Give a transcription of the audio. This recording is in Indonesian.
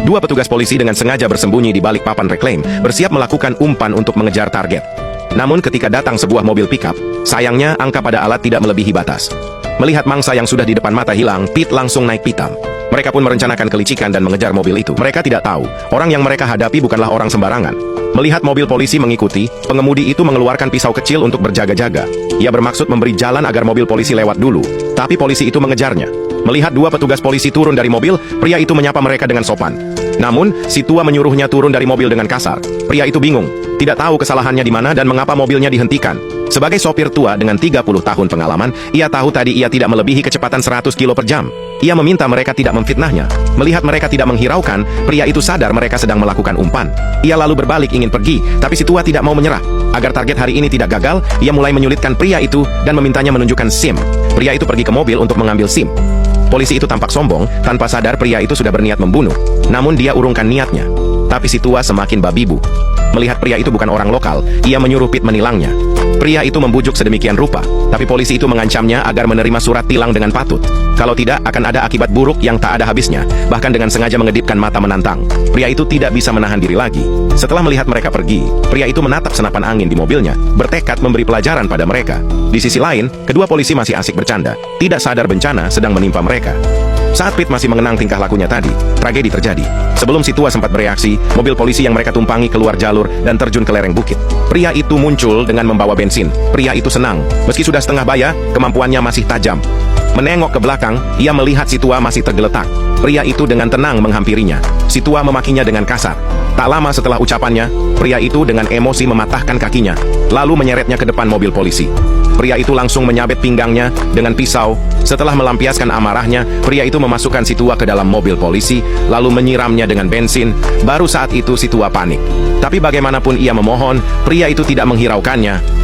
Dua petugas polisi dengan sengaja bersembunyi di balik papan reklaim, bersiap melakukan umpan untuk mengejar target. Namun ketika datang sebuah mobil pickup, sayangnya angka pada alat tidak melebihi batas. Melihat mangsa yang sudah di depan mata hilang, Pete langsung naik pitam. Mereka pun merencanakan kelicikan dan mengejar mobil itu. Mereka tidak tahu, orang yang mereka hadapi bukanlah orang sembarangan. Melihat mobil polisi mengikuti, pengemudi itu mengeluarkan pisau kecil untuk berjaga-jaga. Ia bermaksud memberi jalan agar mobil polisi lewat dulu, tapi polisi itu mengejarnya. Melihat dua petugas polisi turun dari mobil, pria itu menyapa mereka dengan sopan. Namun, si tua menyuruhnya turun dari mobil dengan kasar. Pria itu bingung, tidak tahu kesalahannya di mana dan mengapa mobilnya dihentikan. Sebagai sopir tua dengan 30 tahun pengalaman, ia tahu tadi ia tidak melebihi kecepatan 100 km per jam. Ia meminta mereka tidak memfitnahnya. Melihat mereka tidak menghiraukan, pria itu sadar mereka sedang melakukan umpan. Ia lalu berbalik ingin pergi, tapi si tua tidak mau menyerah. Agar target hari ini tidak gagal, ia mulai menyulitkan pria itu dan memintanya menunjukkan SIM. Pria itu pergi ke mobil untuk mengambil SIM. Polisi itu tampak sombong, tanpa sadar pria itu sudah berniat membunuh. Namun dia urungkan niatnya. Tapi si tua semakin babi bu. Melihat pria itu bukan orang lokal, ia menyuruh Pete menilangnya. Pria itu membujuk sedemikian rupa, tapi polisi itu mengancamnya agar menerima surat tilang dengan patut. Kalau tidak, akan ada akibat buruk yang tak ada habisnya, bahkan dengan sengaja mengedipkan mata menantang. Pria itu tidak bisa menahan diri lagi. Setelah melihat mereka pergi, pria itu menatap senapan angin di mobilnya, bertekad memberi pelajaran pada mereka. Di sisi lain, kedua polisi masih asik bercanda, tidak sadar bencana sedang menimpa mereka. Saat Pete masih mengenang tingkah lakunya tadi, tragedi terjadi. Sebelum si tua sempat bereaksi, mobil polisi yang mereka tumpangi keluar jalur dan terjun ke lereng bukit. Pria itu muncul dengan membawa bensin. Pria itu senang. Meski sudah setengah baya, kemampuannya masih tajam. Menengok ke belakang, ia melihat si tua masih tergeletak. Pria itu dengan tenang menghampirinya. Si tua memakinya dengan kasar. Tak lama setelah ucapannya, pria itu dengan emosi mematahkan kakinya, lalu menyeretnya ke depan mobil polisi. Pria itu langsung menyabet pinggangnya dengan pisau. Setelah melampiaskan amarahnya, pria itu memasukkan si tua ke dalam mobil polisi, lalu menyiramnya dengan bensin. Baru saat itu si tua panik. Tapi bagaimanapun ia memohon, pria itu tidak menghiraukannya.